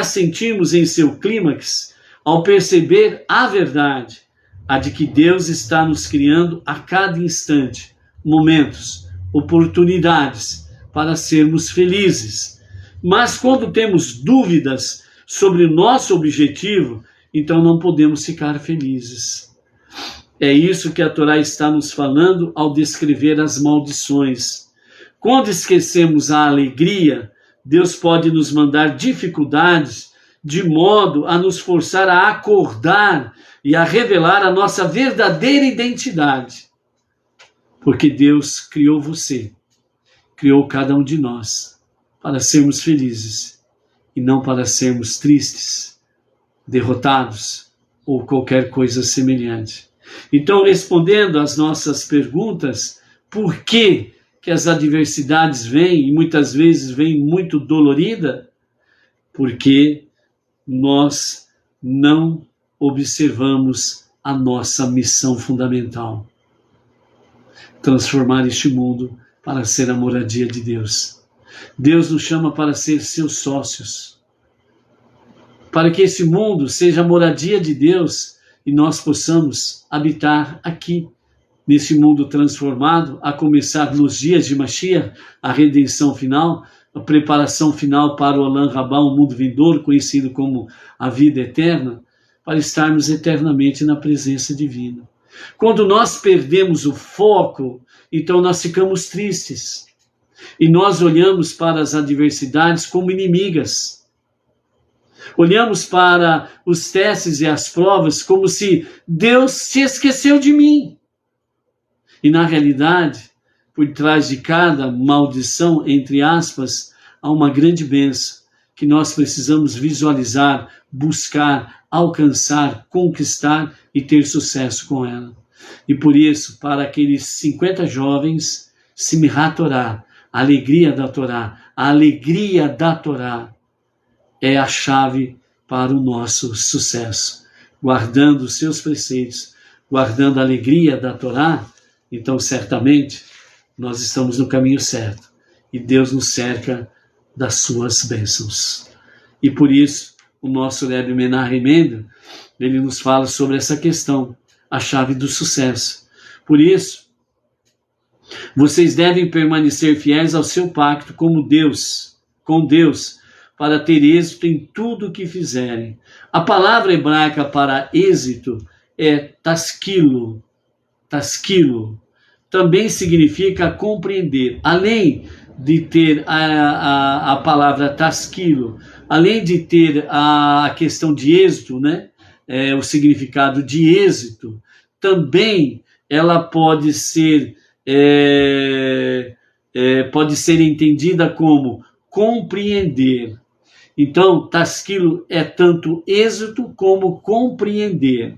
sentimos em seu clímax ao perceber a verdade, a de que Deus está nos criando a cada instante momentos, oportunidades para sermos felizes. Mas quando temos dúvidas sobre o nosso objetivo, então não podemos ficar felizes. É isso que a Torá está nos falando ao descrever as maldições. Quando esquecemos a alegria, Deus pode nos mandar dificuldades de modo a nos forçar a acordar e a revelar a nossa verdadeira identidade. Porque Deus criou você, criou cada um de nós para sermos felizes e não para sermos tristes, derrotados ou qualquer coisa semelhante. Então, respondendo às nossas perguntas, por que as adversidades vêm e muitas vezes vêm muito dolorida? Porque nós não observamos a nossa missão fundamental: transformar este mundo para ser a moradia de Deus. Deus nos chama para ser seus sócios, para que esse mundo seja a moradia de Deus e nós possamos habitar aqui, nesse mundo transformado, a começar nos dias de Mashiach, a redenção final, a preparação final para o Olam Rabá, o mundo vindouro, conhecido como a vida eterna, para estarmos eternamente na presença divina. Quando nós perdemos o foco, então nós ficamos tristes. E nós olhamos para as adversidades como inimigas. Olhamos para os testes e as provas como se Deus se esqueceu de mim. E na realidade, por trás de cada maldição, entre aspas, há uma grande bênção que nós precisamos visualizar, buscar, alcançar, conquistar e ter sucesso com ela. E por isso, para aqueles 50 jovens, Simchat Torah, a alegria da Torá é a chave para o nosso sucesso. Guardando os seus preceitos, guardando a alegria da Torá, então certamente nós estamos no caminho certo e Deus nos cerca das suas bênçãos. E por isso o nosso Rebbe Menahem Mendel, ele nos fala sobre essa questão, a chave do sucesso. Por isso, vocês devem permanecer fiéis ao seu pacto com Deus, para ter êxito em tudo o que fizerem. A palavra hebraica para êxito é tasquilo. Tasquilo também significa compreender. Além de ter a palavra tasquilo, além de ter a questão de êxito, né? O significado de êxito, também ela pode ser entendida como compreender. Então, tasquilo é tanto êxito como compreender.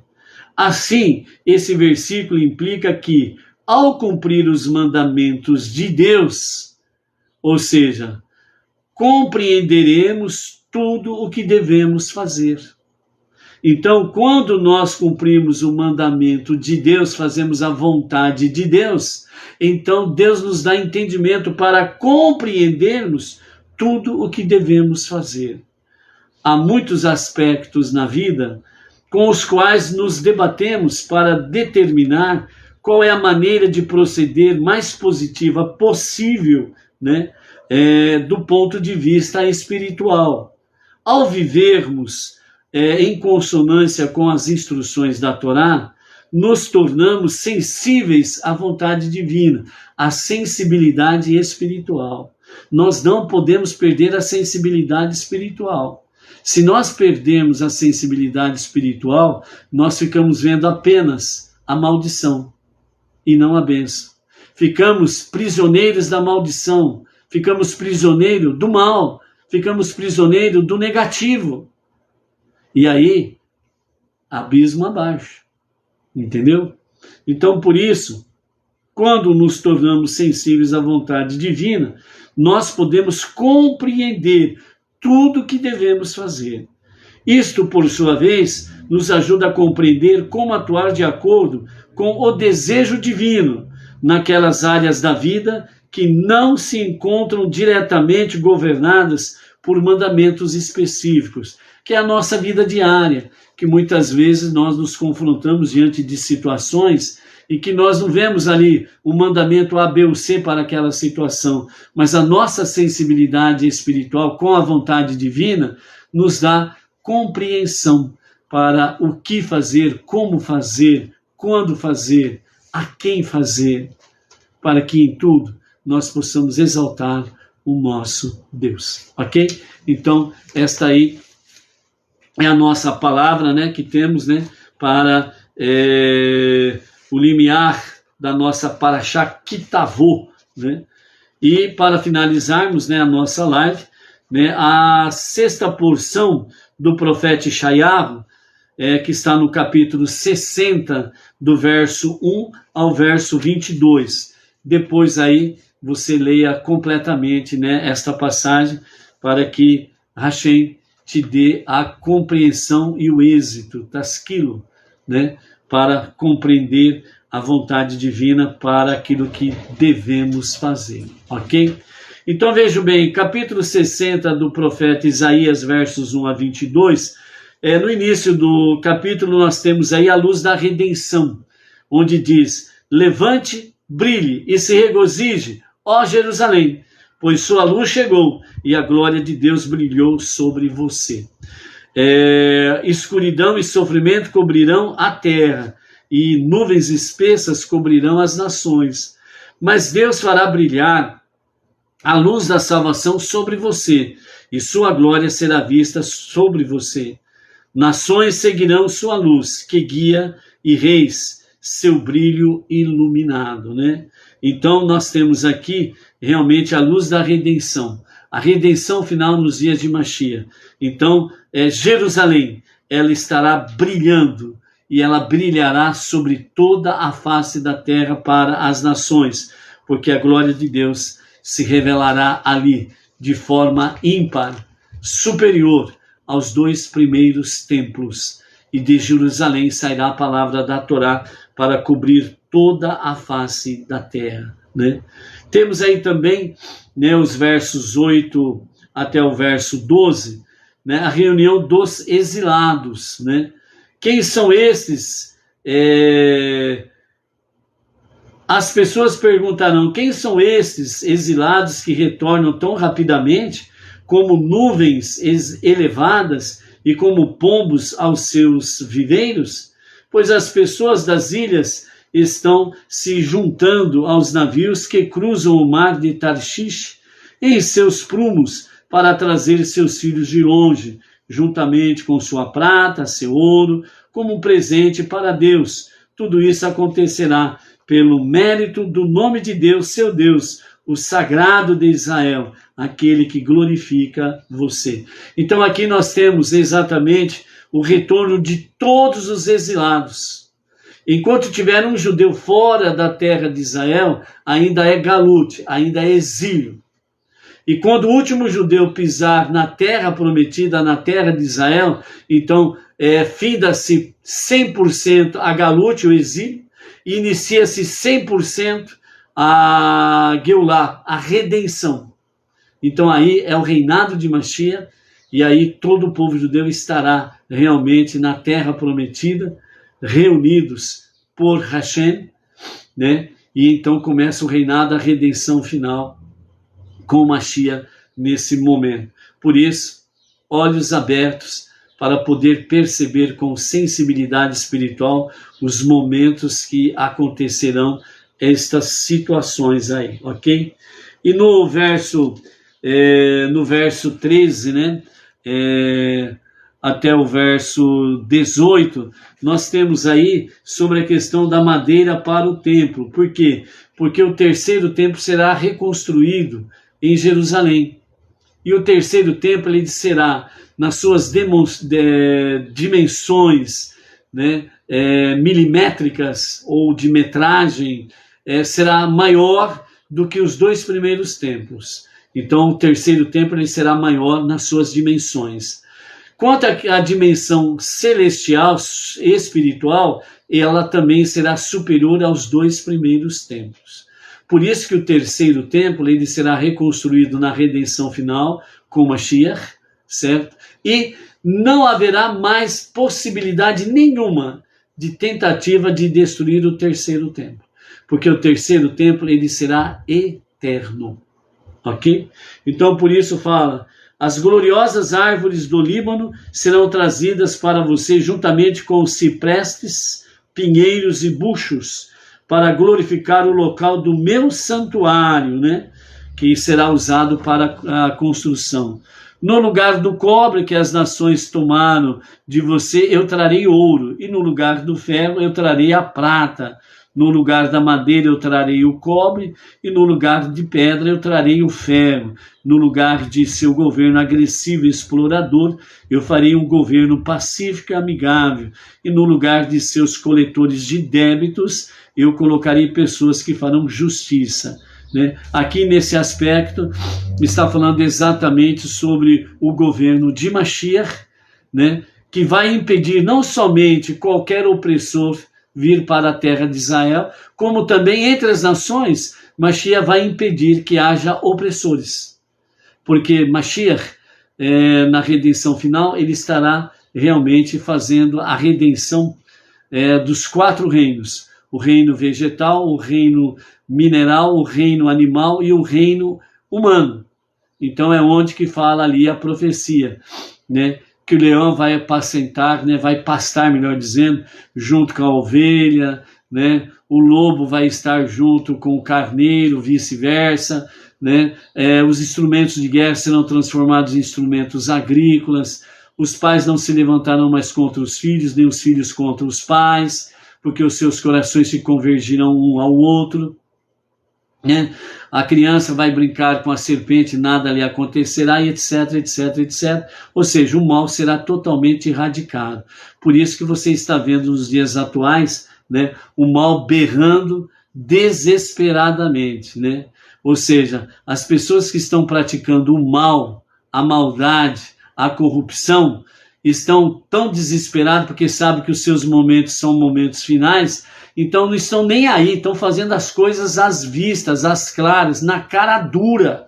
Assim, esse versículo implica que, ao cumprir os mandamentos de Deus, ou seja, compreenderemos tudo o que devemos fazer. Então, quando nós cumprimos o mandamento de Deus, fazemos a vontade de Deus, então Deus nos dá entendimento para compreendermos tudo o que devemos fazer. Há muitos aspectos na vida com os quais nos debatemos para determinar qual é a maneira de proceder mais positiva possível, né, do ponto de vista espiritual. Ao vivermos em consonância com as instruções da Torá, nos tornamos sensíveis à vontade divina, à sensibilidade espiritual. Nós não podemos perder a sensibilidade espiritual. Se nós perdemos a sensibilidade espiritual, nós ficamos vendo apenas a maldição e não a bênção. Ficamos prisioneiros da maldição, ficamos prisioneiros do mal, ficamos prisioneiros do negativo. E aí, abismo abaixo. Entendeu? Então, por isso, quando nos tornamos sensíveis à vontade divina, nós podemos compreender tudo o que devemos fazer. Isto, por sua vez, nos ajuda a compreender como atuar de acordo com o desejo divino naquelas áreas da vida que não se encontram diretamente governadas por mandamentos específicos, que é a nossa vida diária, que muitas vezes nós nos confrontamos diante de situações e que nós não vemos ali o mandamento A, B ou C para aquela situação, mas a nossa sensibilidade espiritual com a vontade divina nos dá compreensão para o que fazer, como fazer, quando fazer, a quem fazer, para que em tudo nós possamos exaltar o nosso Deus, ok? Então, esta aí é a nossa palavra, né, que temos, né, para o limiar da nossa Parashá Kitavô, né? E para finalizarmos, né, a nossa live, né, a sexta porção do profeta Yeshayahu, que está no capítulo 60, do verso 1 ao verso 22. Depois aí você leia completamente, né, esta passagem para que Hashem te dê a compreensão e o êxito, tasquilo, né, para compreender a vontade divina para aquilo que devemos fazer, ok? Então veja bem, capítulo 60 do profeta Isaías, versos 1 a 22, no início do capítulo nós temos aí a luz da redenção, onde diz: levante, brilhe e se regozije, ó Jerusalém, pois sua luz chegou e a glória de Deus brilhou sobre você. Escuridão e sofrimento cobrirão a terra, e nuvens espessas cobrirão as nações. Mas Deus fará brilhar a luz da salvação sobre você, e sua glória será vista sobre você. Nações seguirão sua luz, que guia, e reis, seu brilho iluminado, né? Então nós temos aqui realmente a luz da redenção, a redenção final nos dias de Mashiach. Então, Jerusalém, ela estará brilhando, e ela brilhará sobre toda a face da terra para as nações, porque a glória de Deus se revelará ali de forma ímpar, superior aos 2 primeiros templos. E de Jerusalém sairá a palavra da Torá para cobrir toda a face da terra, né? Temos aí também, né, os versos 8 até o verso 12, né, a reunião dos exilados, né? Quem são estes? As pessoas perguntarão: quem são estes exilados que retornam tão rapidamente, como nuvens elevadas e como pombos aos seus viveiros? pois as pessoas das ilhas estão se juntando aos navios que cruzam o mar de Tarshish em seus prumos para trazer seus filhos de longe, juntamente com sua prata, seu ouro, como um presente para Deus. Tudo isso acontecerá pelo mérito do nome de Deus, seu Deus, o sagrado de Israel, aquele que glorifica você. Então aqui nós temos exatamente o retorno de todos os exilados. Enquanto tiver um judeu fora da terra de Israel, ainda é galut, ainda é exílio. E quando o último judeu pisar na terra prometida, na terra de Israel, então finda-se 100% a galut, o exílio, e inicia-se 100% a Geulah, a redenção. Então aí é o reinado de Mashiach, e aí todo o povo judeu estará realmente na terra prometida, reunidos por Hashem, né? E então começa o reinado, a redenção final com Mashiach nesse momento. Por isso, olhos abertos para poder perceber com sensibilidade espiritual os momentos que acontecerão estas situações aí, ok? E no verso 13, né? Até o verso 18, nós temos aí sobre a questão da madeira para o templo. Por quê? Porque o terceiro templo será reconstruído em Jerusalém. E o terceiro templo ele será, nas suas dimensões, né, milimétricas ou de metragem, será maior do que os dois primeiros templos. Então o terceiro templo ele será maior nas suas dimensões. Quanto à dimensão celestial, espiritual, ela também será superior aos dois primeiros templos. Por isso que o terceiro templo ele será reconstruído na redenção final com Mashiach, certo? E não haverá mais possibilidade nenhuma de tentativa de destruir o terceiro templo, porque o terceiro templo ele será eterno, ok? Então por isso fala: as gloriosas árvores do Líbano serão trazidas para você juntamente com os ciprestes, pinheiros e buchos, para glorificar o local do meu santuário, né? Que será usado para a construção. No lugar do cobre que as nações tomaram de você, eu trarei ouro, e no lugar do ferro eu trarei a prata. No lugar da madeira eu trarei o cobre, e no lugar de pedra eu trarei o ferro. No lugar de seu governo agressivo e explorador, eu farei um governo pacífico e amigável. E no lugar de seus coletores de débitos, eu colocarei pessoas que farão justiça. Né? Aqui nesse aspecto, está falando exatamente sobre o governo de Mashiach, né? Que vai impedir não somente qualquer opressor vir para a terra de Israel, como também entre as nações, Mashiach vai impedir que haja opressores. Porque Mashiach, na redenção final, ele estará realmente fazendo a redenção dos quatro reinos. O reino vegetal, o reino mineral, o reino animal e o reino humano. Então é onde que fala ali a profecia, né? Que o leão vai apacentar, né, vai pastar, melhor dizendo, junto com a ovelha, né, o lobo vai estar junto com o carneiro, vice-versa, né, os instrumentos de guerra serão transformados em instrumentos agrícolas, os pais não se levantarão mais contra os filhos, nem os filhos contra os pais, porque os seus corações se convergirão um ao outro, né? A criança vai brincar com a serpente, nada lhe acontecerá, e etc, etc, etc. Ou seja, o mal será totalmente erradicado. Por isso que você está vendo nos dias atuais, né, o mal berrando desesperadamente, né? Ou seja, as pessoas que estão praticando o mal, a maldade, a corrupção, estão tão desesperados porque sabem que os seus momentos são momentos finais, então não estão nem aí, estão fazendo as coisas às vistas, às claras, na cara dura.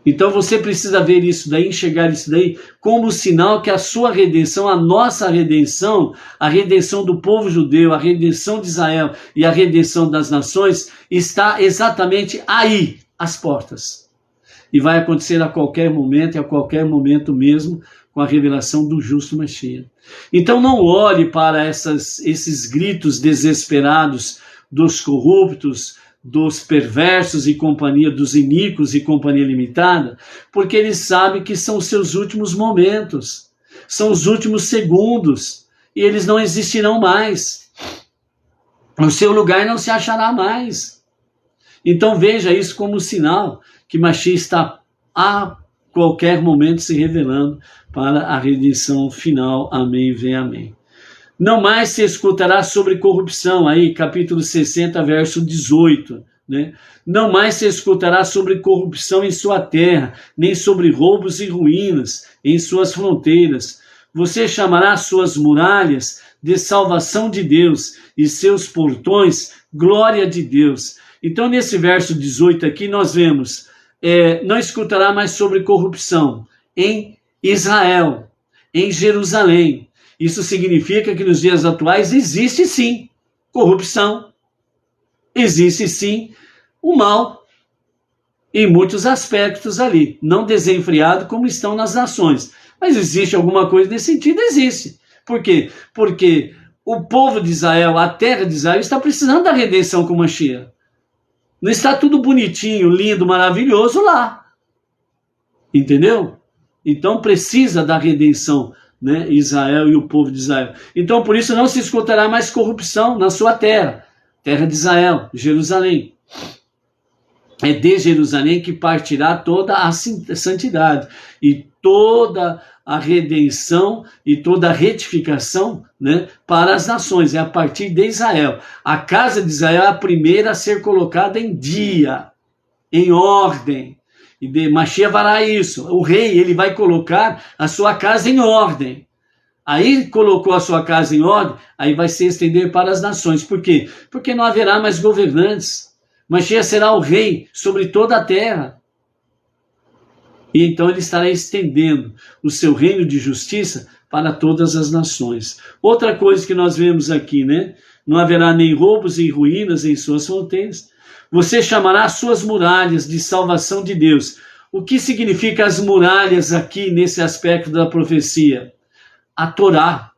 Então você precisa ver isso daí, enxergar isso daí como sinal que a sua redenção, a nossa redenção, a redenção do povo judeu, a redenção de Israel e a redenção das nações está exatamente aí, às portas. E vai acontecer a qualquer momento, e a qualquer momento mesmo, com a revelação do justo Mashiach. Então não olhe para esses gritos desesperados dos corruptos, dos perversos e companhia, dos iníquos e companhia limitada, porque eles sabem que são os seus últimos momentos, são os últimos segundos, e eles não existirão mais. O seu lugar não se achará mais. Então veja isso como um sinal que Mashiach está a qualquer momento se revelando para a redenção final. Amém, vem amém. Não mais se escutará sobre corrupção, aí capítulo 60, verso 18. Né? Não mais se escutará sobre corrupção em sua terra, nem sobre roubos e ruínas em suas fronteiras. Você chamará suas muralhas de salvação de Deus e seus portões glória de Deus. Então nesse verso 18 aqui nós vemos, não escutará mais sobre corrupção em Israel, em Jerusalém. Isso significa que nos dias atuais existe sim corrupção, existe sim o mal em muitos aspectos ali, não desenfreado como estão nas nações. Mas existe alguma coisa nesse sentido? Existe. Por quê? Porque o povo de Israel, a terra de Israel, está precisando da redenção com Mashiach. Não está tudo bonitinho, lindo, maravilhoso lá. Entendeu? Então precisa da redenção, né? Israel e o povo de Israel. Então por isso não se escutará mais corrupção na sua terra. Terra de Israel, Jerusalém. É de Jerusalém que partirá toda a santidade e toda a redenção e toda a retificação, né, para as nações. É a partir de Israel. A casa de Israel é a primeira a ser colocada em dia, em ordem. E de Mashiach fará isso. O rei, ele vai colocar a sua casa em ordem. Aí colocou a sua casa em ordem, aí vai se estender para as nações. Por quê? Porque não haverá mais governantes. Mashiach será o rei sobre toda a terra. E então ele estará estendendo o seu reino de justiça para todas as nações. Outra coisa que nós vemos aqui, né? Não haverá nem roubos e ruínas em suas fronteiras. Você chamará as suas muralhas de salvação de Deus. O que significa as muralhas aqui nesse aspecto da profecia? A Torá.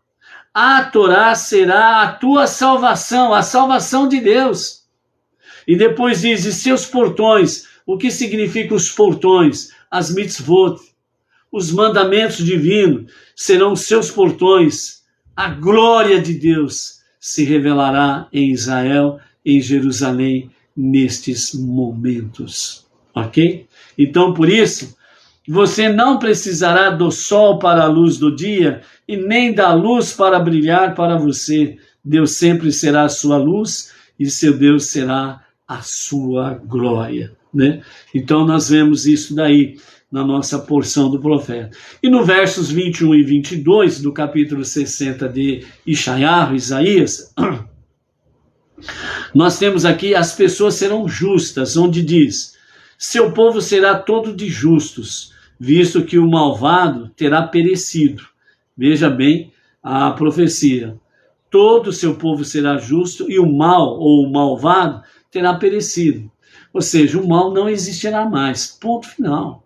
A Torá será a tua salvação, a salvação de Deus. E depois diz, e seus portões. O que significa os portões? As mitzvot, os mandamentos divinos serão seus portões. A glória de Deus se revelará em Israel, em Jerusalém, nestes momentos. Ok? Então, por isso, você não precisará do sol para a luz do dia e nem da luz para brilhar para você. Deus sempre será a sua luz e seu Deus será a sua glória. Né? Então nós vemos isso daí na nossa porção do profeta. E no versos 21 e 22 do capítulo 60 de Isaías, nós temos aqui as pessoas serão justas, onde diz, seu povo será todo de justos, visto que o malvado terá perecido. Veja bem a profecia. Todo o seu povo será justo e o mal ou o malvado terá perecido. Ou seja, o mal não existirá mais. Ponto final.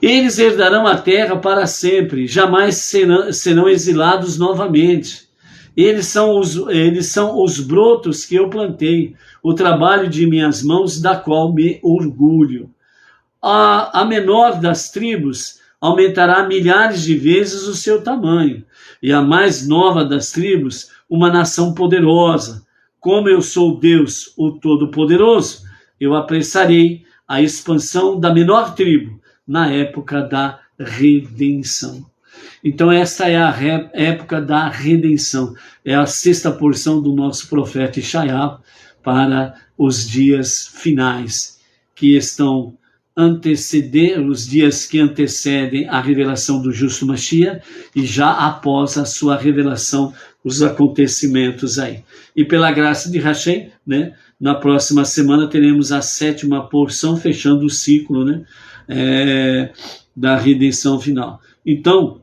Eles herdarão a terra para sempre, jamais serão exilados novamente. Eles são os brotos que eu plantei, o trabalho de minhas mãos, da qual me orgulho. A menor das tribos aumentará milhares de vezes o seu tamanho, e a mais nova das tribos, uma nação poderosa. Como eu sou Deus, o Todo-Poderoso, eu apressarei a expansão da menor tribo na época da redenção. Então esta é a época da redenção. É a sexta porção do nosso profeta Ishaiah para os dias finais, que estão os dias que antecedem a revelação do justo Mashiach e já após a sua revelação, os acontecimentos aí. E pela graça de Hashem, né, na próxima semana teremos a sétima porção, fechando o ciclo, né, da redenção final. Então,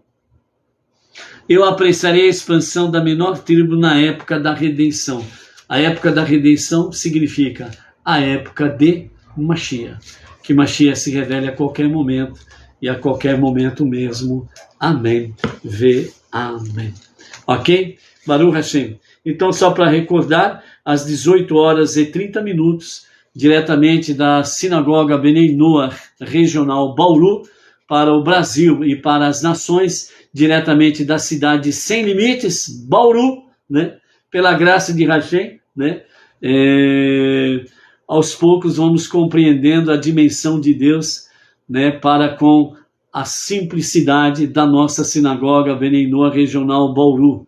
eu apressarei a expansão da menor tribo na época da redenção. A época da redenção significa a época de Mashiach. Que Mashiach se revele a qualquer momento e a qualquer momento mesmo. Amém. Amém. Ok? Baruch Hashem. Então, só para recordar, às 18h30, diretamente da Sinagoga Benei Noach, regional Bauru, para o Brasil e para as nações, diretamente da cidade Sem Limites, Bauru, né? Pela graça de Hashem, né? Aos poucos vamos compreendendo a dimensão de Deus, né? Para com a simplicidade da nossa sinagoga Benei Noach regional Bauru.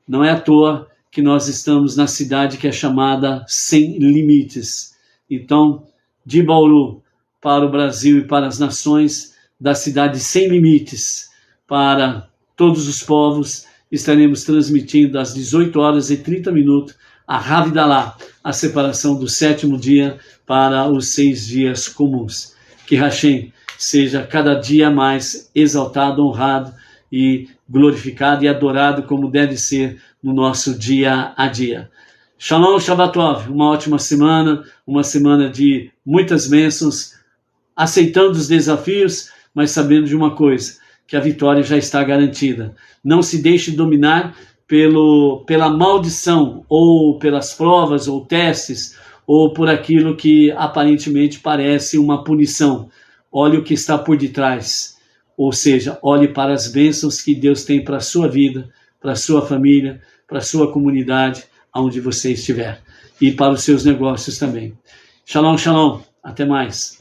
Não é à toa que nós estamos na cidade que é chamada Sem Limites. Então, de Bauru para o Brasil e para as nações, da cidade Sem Limites para todos os povos, estaremos transmitindo às 18h30 a Havdalah, a separação do 7º dia para os 6 dias comuns. Que Hashem seja cada dia mais exaltado, honrado e glorificado e adorado como deve ser no nosso dia a dia. Shalom, Shabbat Tov, uma ótima semana, uma semana de muitas bênçãos, aceitando os desafios, mas sabendo de uma coisa, que a vitória já está garantida. Não se deixe dominar pela maldição, ou pelas provas, ou testes, ou por aquilo que aparentemente parece uma punição. Olhe o que está por detrás, ou seja, olhe para as bênçãos que Deus tem para a sua vida, para a sua família, para a sua comunidade, aonde você estiver, e para os seus negócios também. Shalom, shalom, até mais.